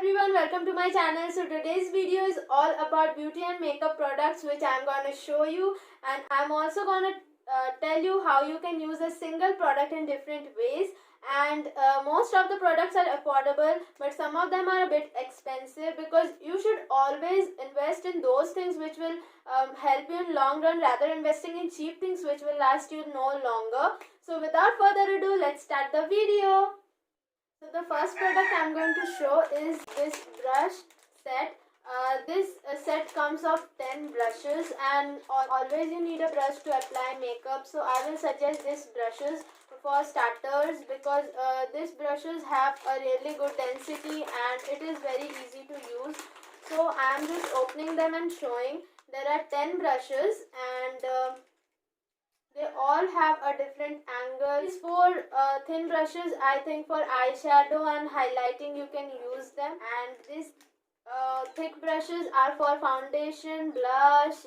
everyone, welcome to my channel. So today's video is all about beauty and makeup products which I'm going to show you, and I'm also going to tell you how you can use a single product in different ways. And most of the products are affordable, but some of them are a bit expensive, because you should always invest in those things which will help you in long run, rather investing in cheap things which will last you no longer. So without further ado, let's start the video. So the first product I'm going to show is this brush set. This set comes of 10 brushes, and always you need a brush to apply makeup. So I will suggest these brushes for starters, because these brushes have a really good density and it is very easy to use. So I am just opening them and showing. There are 10 brushes, and they all have a different angle. These four thin brushes, I think for eyeshadow and highlighting you can use them, and these thick brushes are for foundation, blush.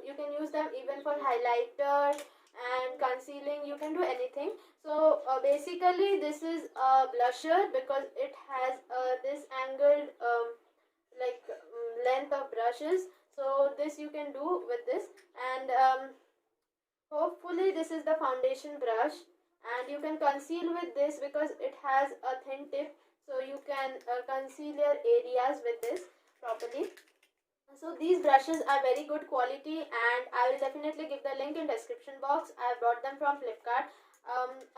You can use them even for highlighter and concealing. You can do anything. So basically this is a blusher because it has this angled length of brushes. So this you can do with this, and hopefully this is the foundation brush, and you can conceal with this because it has a thin tip, so you can conceal your areas with this properly. So these brushes are very good quality, and I will definitely give the link in description box. I bought them from Flipkart,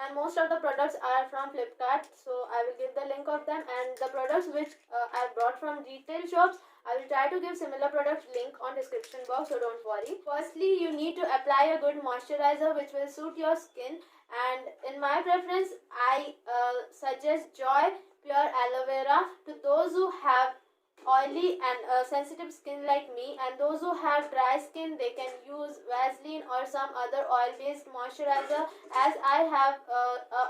and most of the products are from Flipkart, so I will give the link of them. And the products which I bought from retail shops, I will try to give similar products link on description box, so don't worry. Firstly, you need to apply a good moisturizer which will suit your skin, and in my preference I suggest Joy Pure Aloe Vera to those who have oily and sensitive skin like me, and those who have dry skin, they can use Vaseline or some other oil based moisturizer. As I have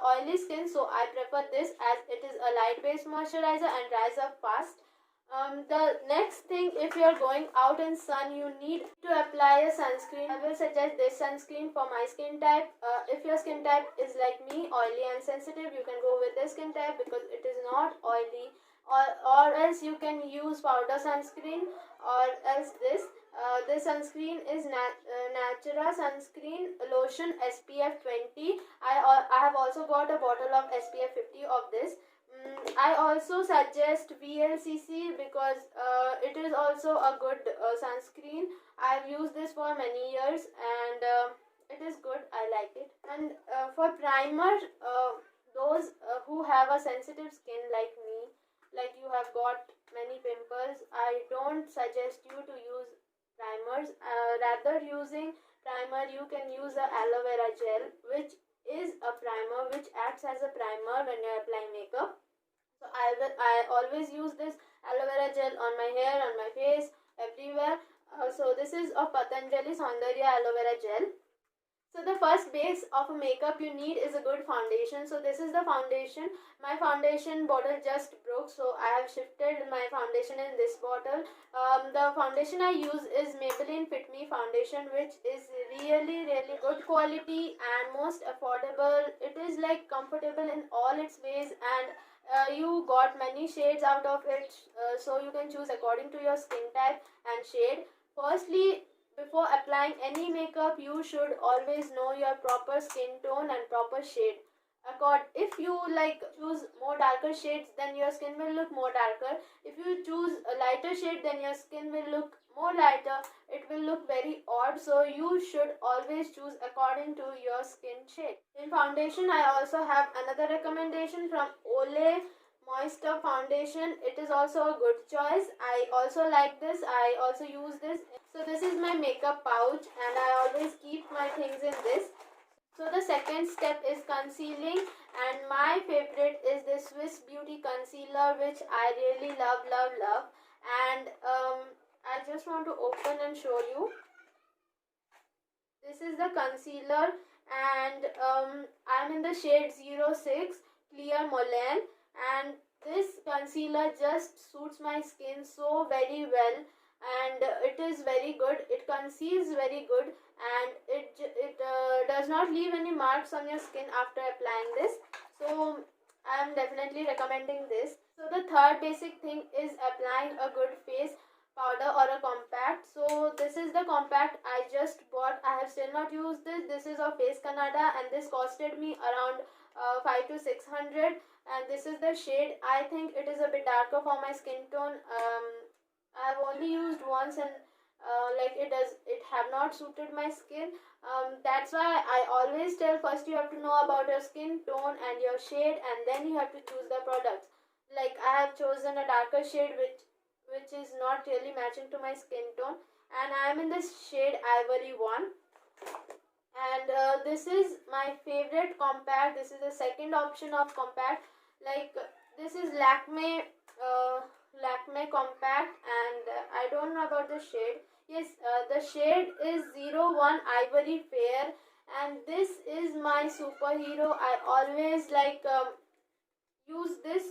oily skin, so I prefer this, as it is a light based moisturizer and dries up fast. The next thing, if you are going out in sun, you need to apply a sunscreen. I will suggest this sunscreen for my skin type. If your skin type is like me, oily and sensitive, you can go with this skin type because it is not oily. Or else you can use powder sunscreen, or else this sunscreen is Natura sunscreen lotion SPF 20. I have also got a bottle of SPF 50 of this. I also suggest VLCC because it is also a good sunscreen. I've used this for many years, and it is good. I like it. And for primer, those who have a sensitive skin like me, like you have got many pimples, I don't suggest you to use primers. Rather using primer, you can use a aloe vera gel, which is a primer, which acts as a primer when you're applying makeup. So I always use this aloe vera gel on my hair, on my face, everywhere. So this is a Patanjali Saundarya aloe vera gel. So the first base of a makeup you need is a good foundation. So this is the foundation. My foundation bottle just broke, so I have shifted my foundation in this bottle. The foundation I use is Maybelline Fit Me foundation, which is really good quality and most affordable. It is like comfortable in all its ways, and you got many shades out of it, so you can choose according to your skin type and shade. Firstly, before applying any makeup, you should always know your proper skin tone and proper shade. If you choose more darker shades, then your skin will look more darker. If you choose a lighter shade, then your skin will look more lighter. It will look very odd. So you should always choose according to your skin shade. In foundation, I also have another recommendation from Olay Moisture foundation. It is also a good choice. I also like this. I also use this. So this is my makeup pouch, and I always keep my things in this. So the second step is concealing, and my favorite is the Swiss Beauty concealer, which I really love. And I just want to open and show you. This is the concealer, and I'm in the shade 06 Clear Moline, and this concealer just suits my skin so very well, and it is very good. It conceals very good, and it does not leave any marks on your skin after applying this. So I am definitely recommending this. So the third basic thing is applying a good face powder or a compact. So this is the compact I just bought. I have still not used this. This is of Face Canada and this costed me around 5 to 600, and this is the shade. I think it is a bit darker for my skin tone. I've only used once and it have not suited my skin. That's why I always tell first you have to know about your skin tone and your shade, and then you have to choose the products. Like I have chosen a darker shade which is not really matching to my skin tone, and I am in this shade Ivory 1, and this is my favorite compact. This is the second option of compact. Like this is Lakme compact, and I don't know about the shade. Yes, the shade is 01 Ivory Fair, and this is my superhero. I always use this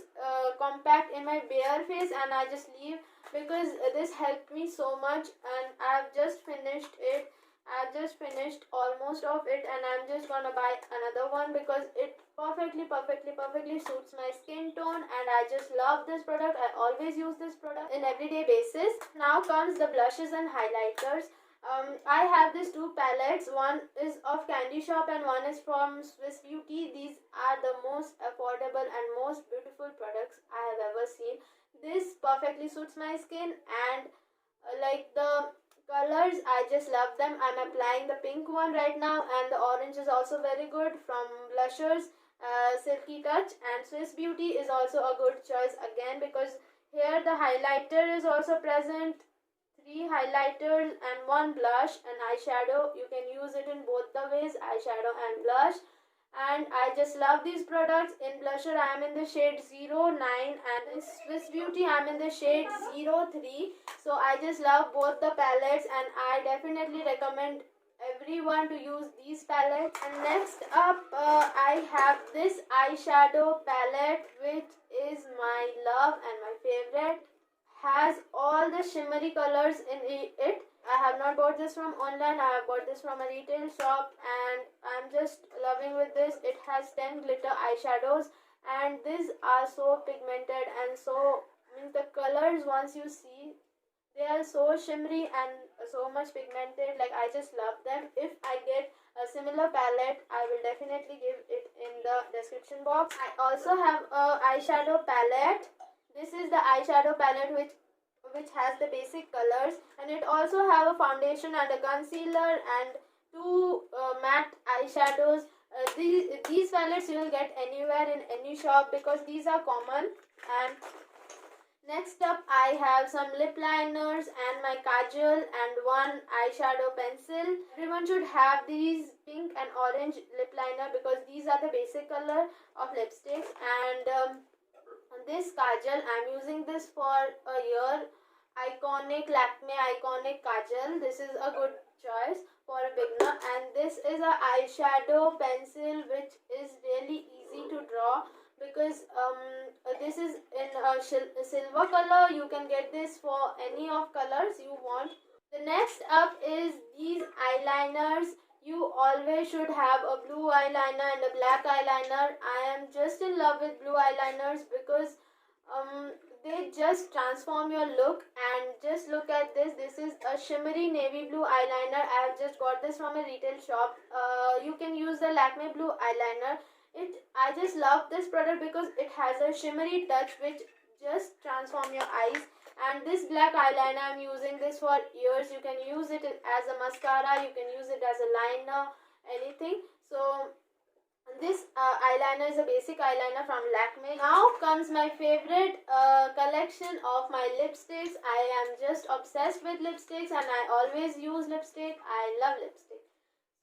compact in my bare face, and I just leave because this helped me so much, and I've just finished it. I've just finished almost of it, and I'm just gonna buy another one because it perfectly suits my skin tone, and I just love this product. I always use this product in everyday basis. Now comes the blushes and highlighters. I have these two palettes. One is of Candy Shop and one is from Swiss Beauty. These are the most affordable and most beautiful products I have ever seen. This perfectly suits my skin, and like the colors, I just love them. I'm applying the pink one right now, and the orange is also very good from blushers. Silky Touch and Swiss Beauty is also a good choice again because here the highlighter is also present. 3 highlighters and 1 blush and eyeshadow. You can use it in both the ways, eyeshadow and blush. And I just love these products. In blusher I am in the shade 09, and in Swiss Beauty I am in the shade 03. So I just love both the palettes, and I definitely recommend everyone to use these palettes. And next up I have this eyeshadow palette, which is my love and my favorite. Has all the shimmery colors in it. I have not bought this from online. I have bought this from a retail shop, and I'm just loving with this. It has 10 glitter eyeshadows, and these are so pigmented and so means the colors once you see, they are so shimmery and so much pigmented. Like I just love them. If I get a similar palette, I will definitely give it in the description box. I also have a eyeshadow palette. This is the eyeshadow palette which has the basic colors, and it also have a foundation and a concealer and 2 matte eyeshadows. These palettes you will get anywhere in any shop because these are common. And next up I have some lip liners and my kajal and 1 eyeshadow pencil. Everyone should have these pink and orange lip liner because these are the basic color of lipsticks. And this kajal, I'm using this for a year. Lakme Iconic Kajal. This is a good choice for a beginner. And this is a eyeshadow pencil which is really easy to draw because this is in a silver color. You can get this for any of colors you want. The next up is these eyeliners. You always should have a blue eyeliner and a black eyeliner. I am just in love with blue eyeliners because they just transform your look. And just look at this. This is a shimmery navy blue eyeliner. I have just got this from a retail shop. You can use the Lakme blue eyeliner. I just love this product because it has a shimmery touch which just transform your eyes. And this black eyeliner, I'm using this for years. You can use it as a mascara, you can use it as a liner, anything. So this eyeliner is a basic eyeliner from Lakme. Now comes my favorite collection of my lipsticks. I am just obsessed with lipsticks and I always use lipstick. I love lipstick.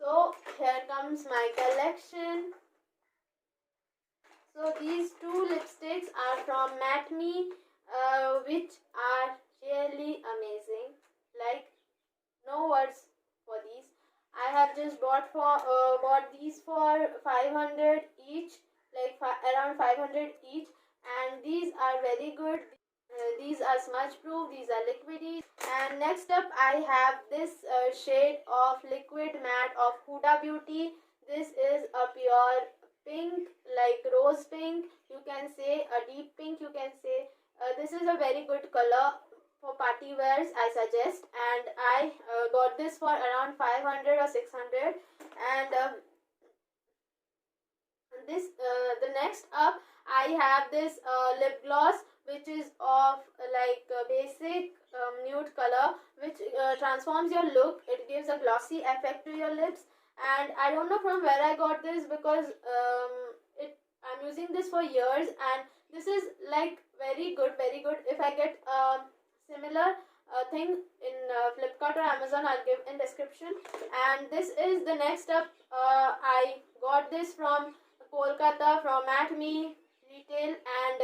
So here comes my collection. So these 2 lipsticks are from Matte Me, which are really amazing. Like no words for these. I have just bought these for 500 each, like around 500 each, and these are very good. These are smudge proof. These are liquidy. And next up, I have this shade of liquid matte of Huda Beauty. This is a pure pink, like rose pink, you can say a deep pink, you can say. This is a very good color for party wears, I suggest, and I got this for around 500 or 600. And this the next up, I have this lip gloss, which is of like basic nude color, which transforms your look. It gives a glossy effect to your lips, and I don't know from where I got this, because I'm using this for years, and this is like very good, very good. If I get similar thing in Flipkart or Amazon, I'll give in description. And this is the next up. I got this from Kolkata, from At Me retail, and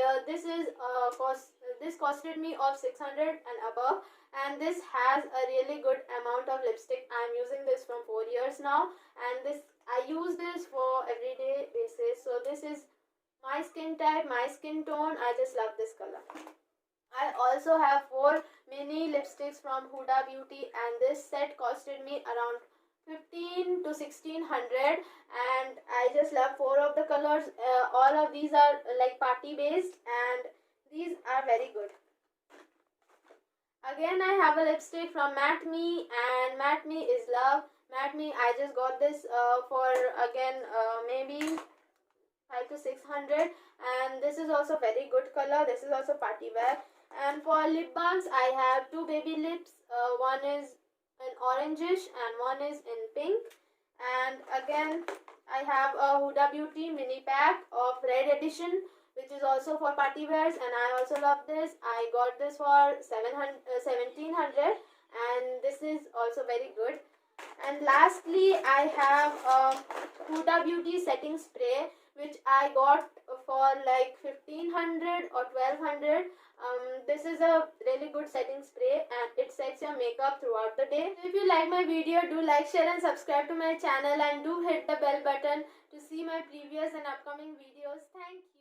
this costed me of 600 and above. And this has a really good amount of lipstick. I'm using this from 4 years now, and this I use this for everyday basis. So this is my skin type, my skin tone. I just love this color. I also have 4 mini lipsticks from Huda Beauty, and this set costed me around 15 to 1600, and I just love 4 of the colors. All of these are like party based, and these are very good. Again, I have a lipstick from Matte Me, and Matte Me is love. Matte Me, I just got this for again maybe 5 to 600, and this is also very good color. This is also party wear. And for lip balms, I have 2 baby lips. One is in orangish and one is in pink. And again, I have a Huda Beauty mini pack of red edition, which is also for party wears, and I also love this. I got this for 1700, and this is also very good. And lastly, I have a Huda Beauty setting spray, which I got for like 1500 or 1200. This is a really good setting spray, and it sets your makeup throughout the day. If you like my video, do like, share and subscribe to my channel, and do hit the bell button to see my previous and upcoming videos. Thank you.